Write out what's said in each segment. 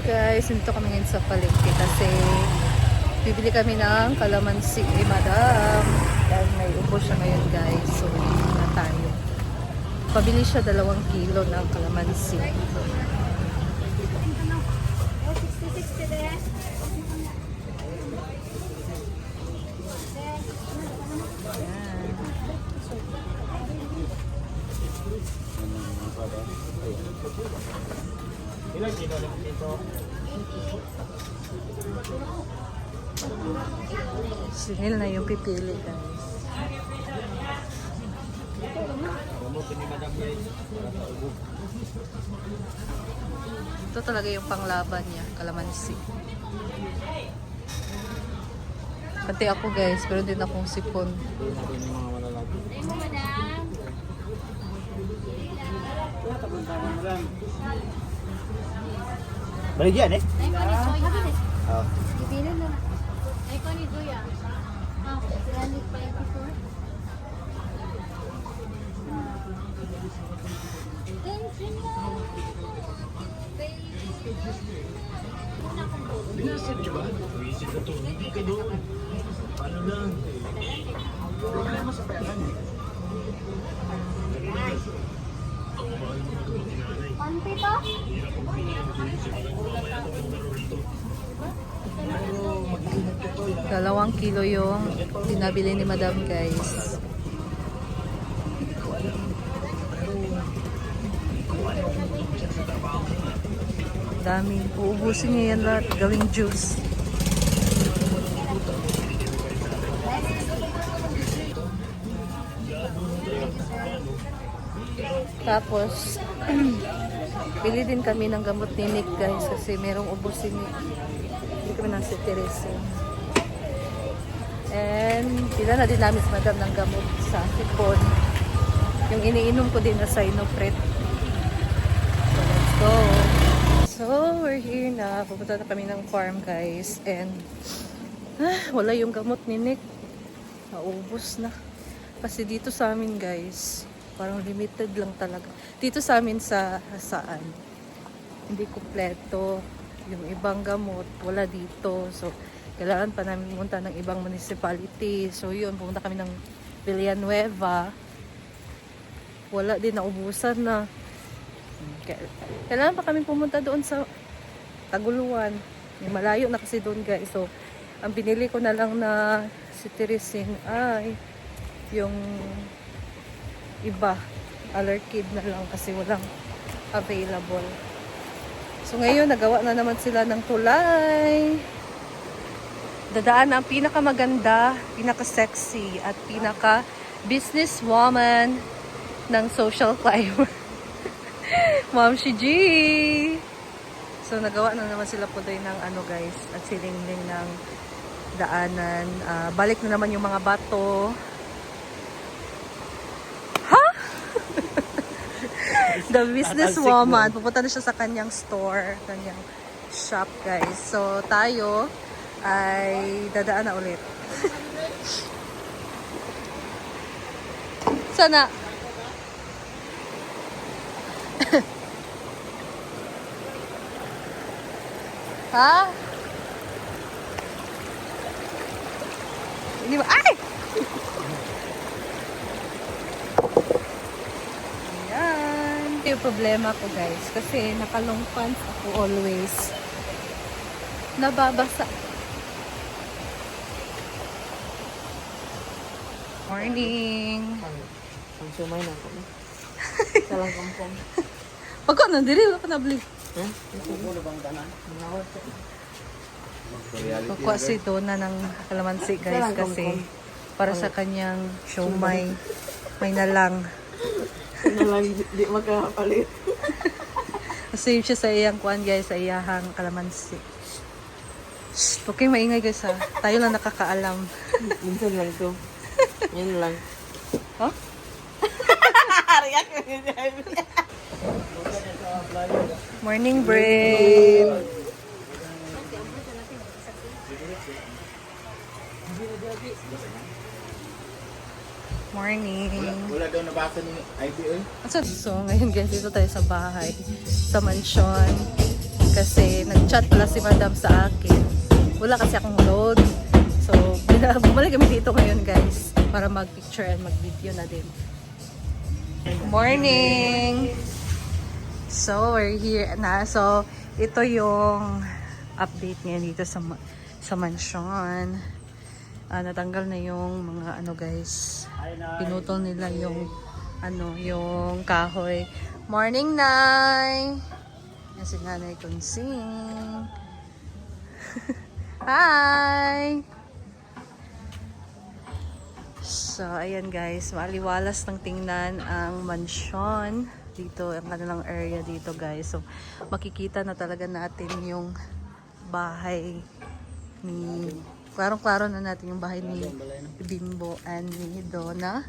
Guys, dito kami ngayon sa palengke kasi bibili kami ng kalamansi ni Madam. Dahil may ubos siya ngayon guys. So, bibili na tayo. Pabili siya 2 kilo ng kalamansi. Ilan kilo lang dito? Sinil na yung pipili guys. Ito talaga yung panglaban niya, kalamansi. Pati ako guys, pero din akong sipon. Balik yan eh? Ay, ko ni Joy. Oo. Ibilin na. Ay, ko ni Joy ah. Landed pa yung before. Tension lang. Binasan niyo ba? Visit na to, hindi ka doon. Paano lang? Problema sa pera niyo. Ang mahal mo na gamot ni nanay. Panty pa? Hirap ang binigyan ko yun sa iyo. Rito. 2 kilo yung pinabili ni Madam guys. Dami. Uubusin niya yan lahat. Gawing juice. Tapos, bili din kami ng gamot ni Nick guys kasi merong ubos si Nick. Bili kami ng Cetirizine. And, pila na din namin si Madam ng gamot sa sipon. Yung iniinom ko din na Sinopret. So, let's go! So, we're here na. Pupunta na kami ng farm guys. And, wala yung gamot ni Nick. Naubos na. Kasi dito sa amin guys, parang limited lang talaga. Dito sa amin sa saan, hindi kumpleto. Yung ibang gamot, wala dito. So, kailangan pa namin pumunta ng ibang municipality. So, yun, pumunta kami ng Villanueva. Wala din, naubusan na. Kailangan pa kami pumunta doon sa Taguluan. May malayo na kasi doon guys. So, ang binili ko na lang na Cetirizine ay yung iba. Allerkid na lang kasi walang available. So, ngayon, nagawa na naman sila ng tulay. Dadaan ang pinakamaganda, pinaka-sexy, at pinaka-businesswoman ng social climber. Ma'am si G. So, nagawa na naman sila po ng ano guys, at silingling ng daanan. Balik na naman yung mga bato. Ha? The businesswoman, pupunta na siya sa kanyang store, kanyang shop guys. So, tayo ay dadaan na ulit. Sana. Ha? Hindi ba? Ay! Ayan. Ito yung problema ko guys. Kasi naka-long pants ako always. Nababasa. Morning. Ang sumay na ako. Salang kampong. Pagka nandiri, wala ka nabli. Kukuha si Donna ng kalamansi guys kasi para sa kanyang siomay. May nalang. Na lang, di makapalit. Save siya sa iyang kuan guys, sa iyahang kalamansi. Shh, okay maingay guys ha. Tayo lang nakakaalam. Minsan lang to. Yan lang. Huh? Morning break. Morning. Wala daw nabasa ni IBA. So, ngayon guys, dito tayo sa bahay. Sa mansion. Kasi nag-chat pala si madam sa akin. Wala kasi akong load. So, bumalik kami dito ngayon guys. Para mag-picture and mag-video na din. Morning! So, we're here na. So, ito yung update ngayon dito sa mansion. Natanggal na yung mga ano guys. Pinutol nila yung yung kahoy. Morning, Nay! Yan si Nanay Kunsing. Hi! So, ayan guys. Maaliwalas ng tingnan ang mansion. Dito, ang kanilang area dito guys. So, makikita na talaga natin yung bahay ni... Klarong-klaro na natin yung bahay ni Bimbo and ni Donna.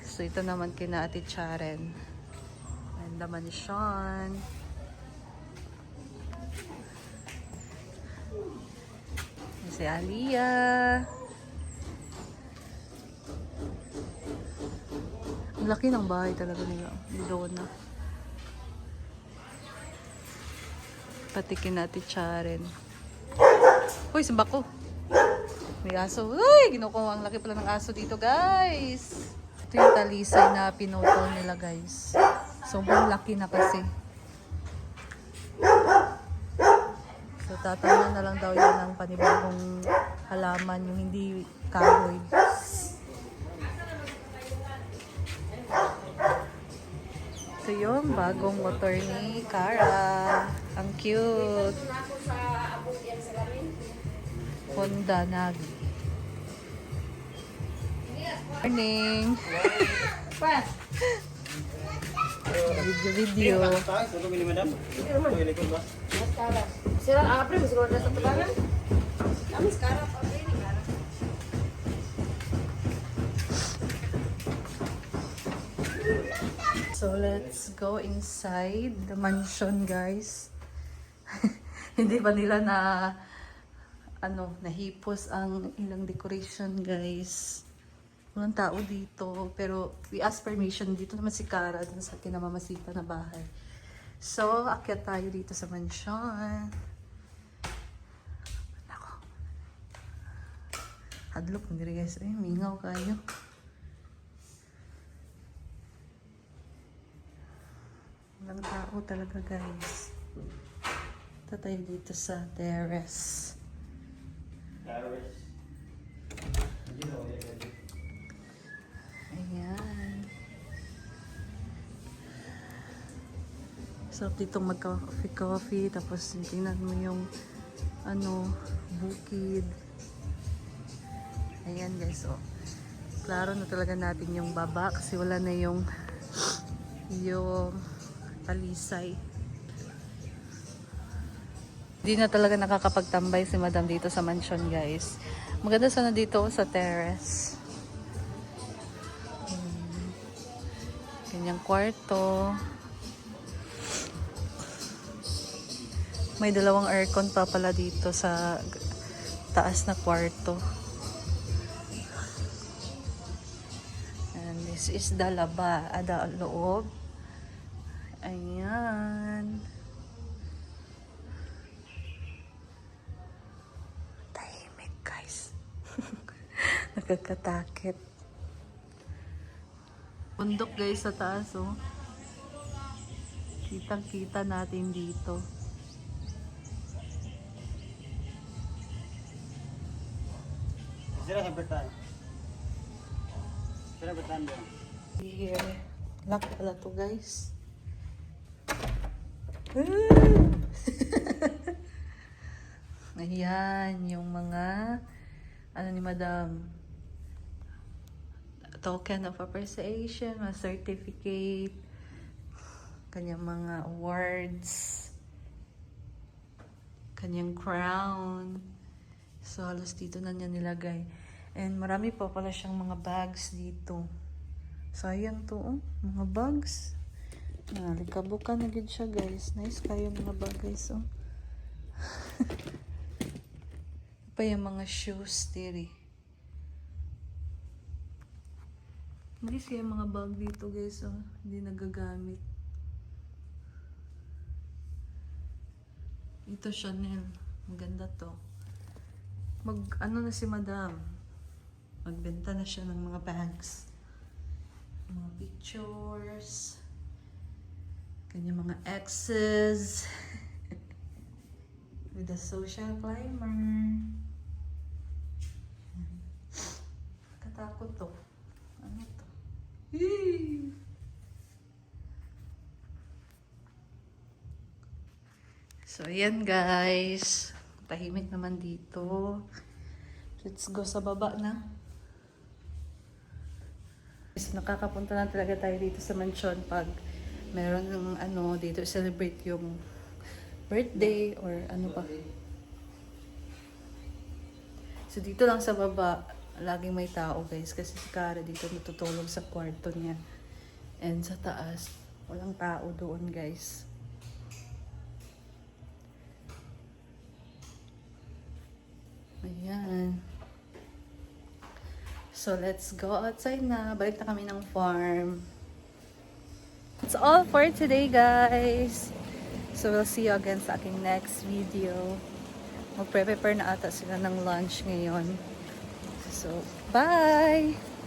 So, ito naman kina Ate Charen. And the mansion. Si Aliyah. Ang laki ng bahay talaga nila. Ni Donna. Pati kina Ate Charen. Uy, samba ko. May aso. Uy, ginukuha. Ang laki pala ng aso dito, guys. Ito yung talisay na pinutol nila, guys. Sobrang laki na kasi. So, tatanan na lang daw yun ng panibagong halaman, yung hindi kahoy. Ito yung bagong motor ni Cara. Ang cute. Honda Nagi. Morning. Video. So let's go inside the mansion, guys. Hindi pa nila nahipos ang ilang decoration, guys. Walang tao dito, pero we ask permission. Dito naman si Cara dun sa kinamamasita na bahay. So, akyat tayo dito sa mansion. Nako. Hadlok, hindi guys. Ay, mingaw kayo. Walang tao talaga, guys. Ito tayo dito sa terrace. Ayan. Sarap dito magka-coffee. Tapos tingnan mo yung bukid. Ayan guys. So, klaro na talaga natin yung baba kasi wala na yung talisay. Hindi na talaga nakakapagtambay si Madam dito sa mansion, guys. Maganda sana dito sa terrace. Kanyang kwarto. May dalawang aircon pa pala dito sa taas na kwarto. And this is the loob. Ayan. Tahimik, guys. Nakakatakit. Bundok, guys, sa taas, oh. Kitang-kita natin dito. Sira hebertan. Sira betan dong. Here. Lock pala to, guys. Ayan, yung mga ni Madam. Token of appreciation, mga certificate, kanyang mga awards, kanyang crown. So, halos dito na niya nilagay. And marami pa pala siyang mga bags dito. Sayang to, oh. Mga bags. Likabukan na gid siya, guys. Nice kayo mga bag, guys, oh. Pa yung mga shoes, tiri. Nice kaya mga bag dito, guys, oh. Hindi nagagamit. Ito Chanel. Maganda to. Ano na si Madam? Magbenta na siya ng mga bags. Mga pictures. Kanya mga exes. With a social climber. Katakot to. Ano to? Yee! So, ayan guys. Tahimik naman dito. Let's go sa baba na. So, nakakapunta na talaga tayo dito sa mansion pag meron ng dito celebrate yung birthday or ano pa. So, dito lang sa baba, laging may tao guys. Kasi si Cara dito natutulog sa kwarto niya. And sa taas, walang tao doon guys. Ayan. So, let's go outside na. Balik na kami ng farm. That's all for today, guys. So, we'll see you again sa aking next video. Mag-prepare na ata sila ng lunch ngayon. So, bye!